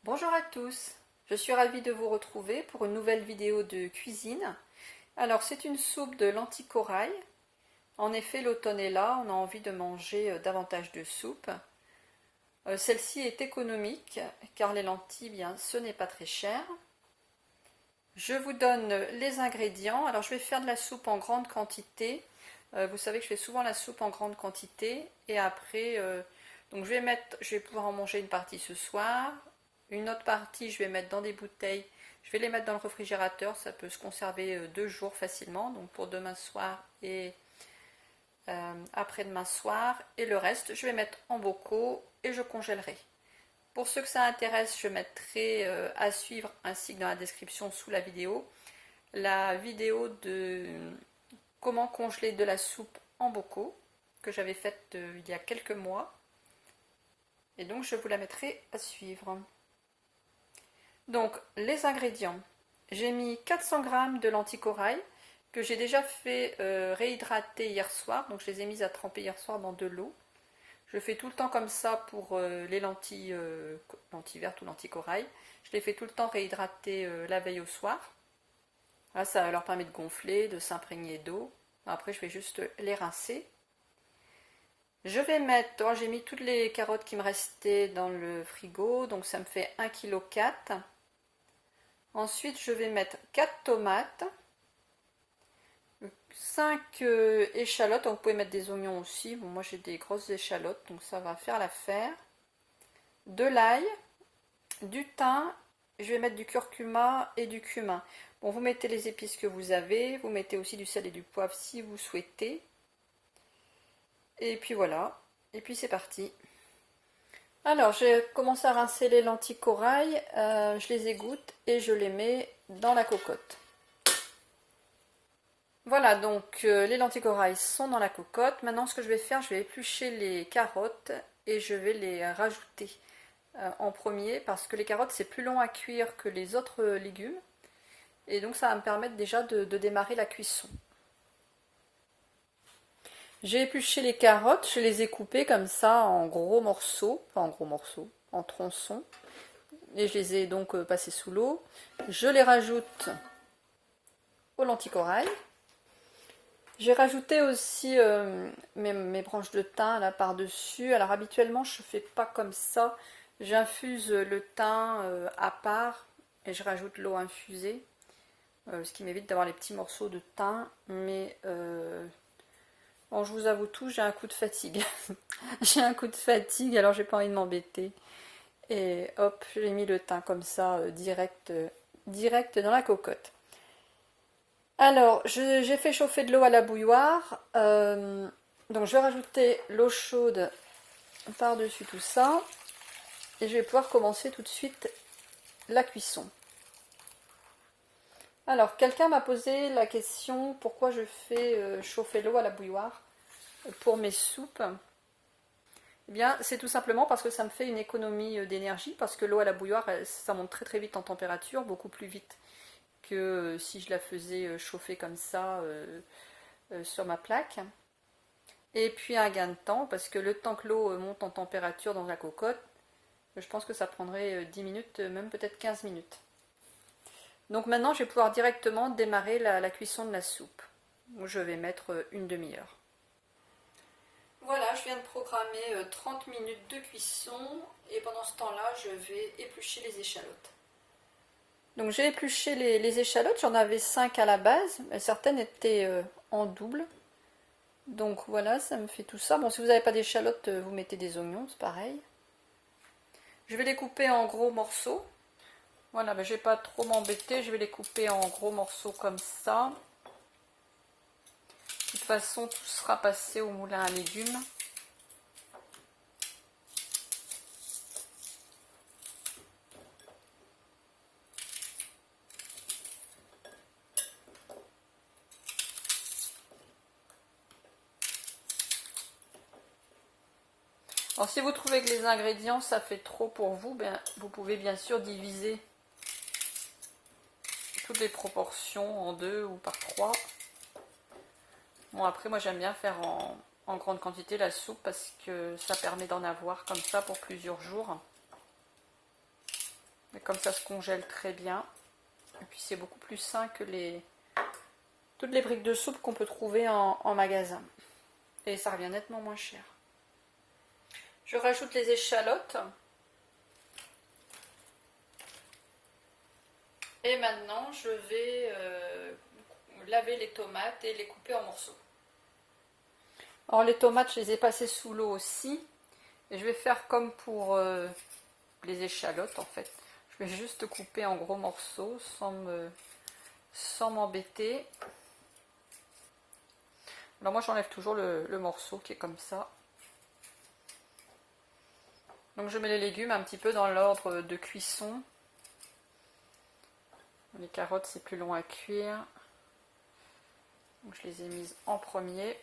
Bonjour à tous, je suis ravie de vous retrouver pour une nouvelle vidéo de cuisine. Alors c'est une soupe de lentilles corail. En effet, l'automne est là, on a envie de manger davantage de soupe. Celle-ci est économique car les lentilles, bien, ce n'est pas très cher. Je vous donne les ingrédients. Alors je vais faire de la soupe en grande quantité. Vous savez que je fais souvent la soupe en grande quantité et après, donc je vais pouvoir en manger une partie ce soir. Une autre partie, je vais mettre dans des bouteilles. Je vais les mettre dans le réfrigérateur. Ça peut se conserver 2 jours facilement. Donc pour demain soir et après-demain soir. Et le reste, je vais mettre en bocaux et je congèlerai. Pour ceux que ça intéresse, je mettrai à suivre ainsi que dans la description sous la vidéo de comment congeler de la soupe en bocaux que j'avais faite il y a quelques mois. Et donc je vous la mettrai à suivre. Donc, les ingrédients. J'ai mis 400 g de lentilles corail que j'ai déjà fait réhydrater hier soir. Donc, je les ai mises à tremper hier soir dans de l'eau. Je fais tout le temps comme ça pour les lentilles vertes ou lentilles corail. Je les fais tout le temps réhydrater la veille au soir. Là, ça leur permet de gonfler, de s'imprégner d'eau. Après, je vais juste les rincer. Je vais mettre, j'ai mis toutes les carottes qui me restaient dans le frigo. Donc, ça me fait 1,4 kg. Ensuite, je vais mettre 4 tomates, 5 échalotes. Vous pouvez mettre des oignons aussi. Bon, moi, j'ai des grosses échalotes, donc ça va faire l'affaire. De l'ail, du thym. Je vais mettre du curcuma et du cumin. Bon, vous mettez les épices que vous avez. Vous mettez aussi du sel et du poivre si vous souhaitez. Et puis voilà. Et puis c'est parti. Alors, j'ai commencé à rincer les lentilles corail, je les égoutte et je les mets dans la cocotte. Voilà, donc les lentilles corail sont dans la cocotte. Maintenant, ce que je vais faire, je vais éplucher les carottes et je vais les rajouter en premier parce que les carottes, c'est plus long à cuire que les autres légumes. Et donc, ça va me permettre déjà de démarrer la cuisson. J'ai épluché les carottes, je les ai coupées comme ça en gros morceaux, enfin en gros morceaux, en tronçons. Et je les ai donc passées sous l'eau. Je les rajoute aux lentilles corail. J'ai rajouté aussi mes branches de thym là par-dessus. Alors habituellement je ne fais pas comme ça. J'infuse le thym à part et je rajoute l'eau infusée. Ce qui m'évite d'avoir les petits morceaux de thym. Mais bon, je vous avoue tout, j'ai un coup de fatigue. J'ai un coup de fatigue, alors j'ai pas envie de m'embêter. Et hop, j'ai mis le thym comme ça, direct dans la cocotte. Alors, j'ai fait chauffer de l'eau à la bouilloire. Donc, je vais rajouter l'eau chaude par-dessus tout ça. Et je vais pouvoir commencer tout de suite la cuisson. Alors, quelqu'un m'a posé la question pourquoi je fais chauffer l'eau à la bouilloire pour mes soupes. Eh bien, c'est tout simplement parce que ça me fait une économie d'énergie, parce que l'eau à la bouilloire, ça monte très très vite en température, beaucoup plus vite que si je la faisais chauffer comme ça sur ma plaque. Et puis un gain de temps, parce que le temps que l'eau monte en température dans la cocotte, je pense que ça prendrait 10 minutes, même peut-être 15 minutes. Donc maintenant, je vais pouvoir directement démarrer la cuisson de la soupe, où je vais mettre une demi-heure. Voilà, je viens de programmer 30 minutes de cuisson et pendant ce temps-là, je vais éplucher les échalotes. Donc j'ai épluché les échalotes, j'en avais 5 à la base, mais certaines étaient en double. Donc voilà, ça me fait tout ça. Bon, si vous n'avez pas d'échalotes, vous mettez des oignons, c'est pareil. Je vais les couper en gros morceaux. Voilà, je ne vais pas trop m'embêter, je vais les couper en gros morceaux comme ça. De toute façon, tout sera passé au moulin à légumes. Alors si vous trouvez que les ingrédients ça fait trop pour vous, ben, vous pouvez bien sûr diviser toutes les proportions en 2 ou par 3. Bon, après moi j'aime bien faire en grande quantité la soupe parce que ça permet d'en avoir comme ça pour plusieurs jours. Et comme ça se congèle très bien. Et puis c'est beaucoup plus sain que toutes les briques de soupe qu'on peut trouver en magasin. Et ça revient nettement moins cher. Je rajoute les échalotes. Et maintenant, je vais laver les tomates et les couper en morceaux. Alors les tomates, je les ai passées sous l'eau aussi. Et je vais faire comme pour les échalotes en fait. Je vais juste couper en gros morceaux sans m'embêter. Alors moi j'enlève toujours le morceau qui est comme ça. Donc je mets les légumes un petit peu dans l'ordre de cuisson. Les carottes c'est plus long à cuire. Donc je les ai mises en premier.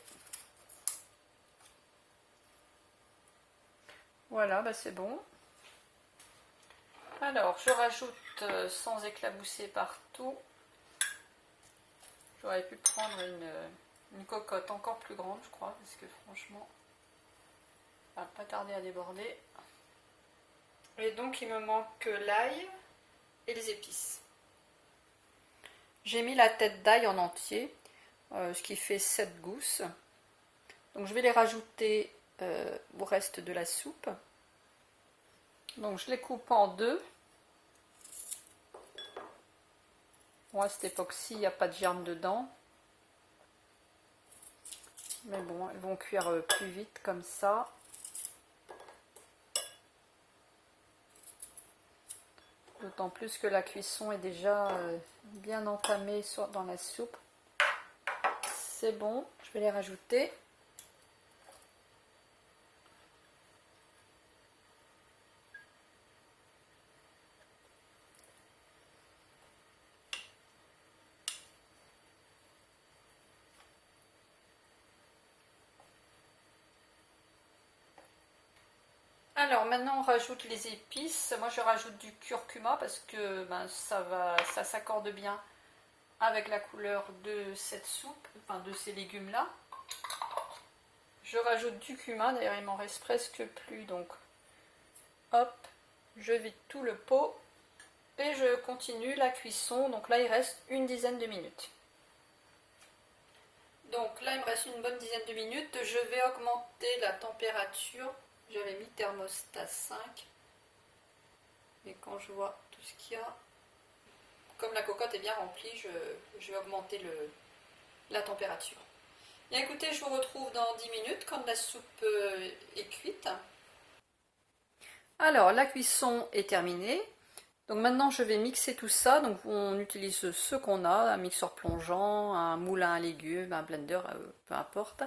Voilà, bah c'est bon. Alors je rajoute sans éclabousser partout. J'aurais pu prendre une cocotte encore plus grande je crois, parce que franchement ça va pas tarder à déborder. Et donc il me manque l'ail et les épices. J'ai mis la tête d'ail en entier, ce qui fait 7 gousses. Donc je vais les rajouter au reste de la soupe. Donc je les coupe en deux. Bon, à cette époque-ci, il n'y a pas de germes dedans. Mais bon, elles vont cuire plus vite comme ça. D'autant plus que la cuisson est déjà bien entamée dans la soupe. C'est bon, je vais les rajouter. Alors maintenant on rajoute les épices. Moi je rajoute du curcuma parce que ça s'accorde bien avec la couleur de cette soupe, enfin de ces légumes là. Je rajoute du cumin, d'ailleurs il m'en reste presque plus, donc hop, je vide tout le pot et je continue la cuisson. Donc là il reste une dizaine de minutes. Donc là il me reste une bonne dizaine de minutes. Je vais augmenter la température. J'avais mis thermostat 5. Et quand je vois tout ce qu'il y a, comme la cocotte est bien remplie, je vais augmenter la température. Bien écoutez, je vous retrouve dans 10 minutes quand la soupe est cuite. Alors la cuisson est terminée. Donc maintenant je vais mixer tout ça. Donc on utilise ce qu'on a, un mixeur plongeant, un moulin à légumes, un blender, peu importe.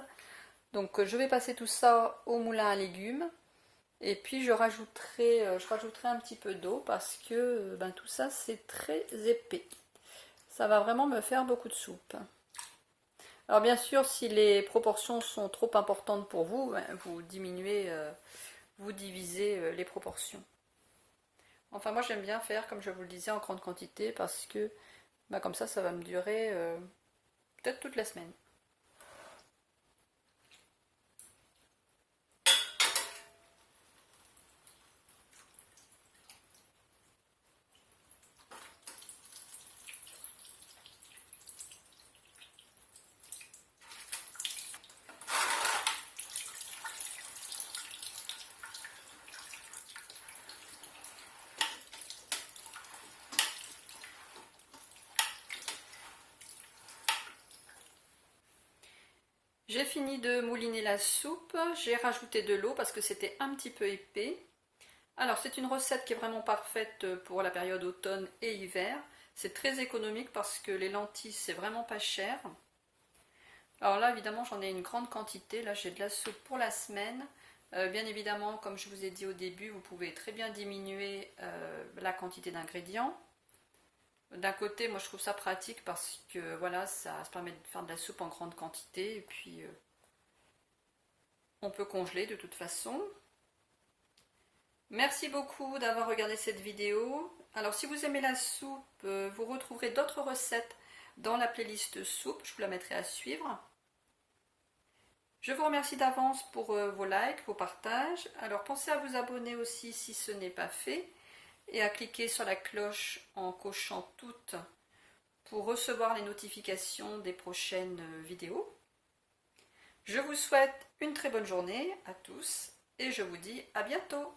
Donc je vais passer tout ça au moulin à légumes. Et puis je rajouterai un petit peu d'eau parce que tout ça c'est très épais. Ça va vraiment me faire beaucoup de soupe. Alors bien sûr, si les proportions sont trop importantes pour vous, vous diminuez, vous divisez les proportions. Enfin moi j'aime bien faire, comme je vous le disais, en grande quantité parce que comme ça va me durer peut-être toute la semaine. J'ai fini de mouliner la soupe, j'ai rajouté de l'eau parce que c'était un petit peu épais. Alors c'est une recette qui est vraiment parfaite pour la période automne et hiver. C'est très économique parce que les lentilles c'est vraiment pas cher. Alors là évidemment j'en ai une grande quantité, là j'ai de la soupe pour la semaine. Bien évidemment comme je vous ai dit au début, vous pouvez très bien diminuer la quantité d'ingrédients. D'un côté, moi je trouve ça pratique parce que voilà, ça permet de faire de la soupe en grande quantité et puis on peut congeler de toute façon. Merci beaucoup d'avoir regardé cette vidéo. Alors si vous aimez la soupe, vous retrouverez d'autres recettes dans la playlist soupe, je vous la mettrai à suivre. Je vous remercie d'avance pour vos likes, vos partages. Alors pensez à vous abonner aussi si ce n'est pas fait. et à cliquer sur la cloche en cochant toutes pour recevoir les notifications des prochaines vidéos. Je vous souhaite une très bonne journée à tous et je vous dis à bientôt.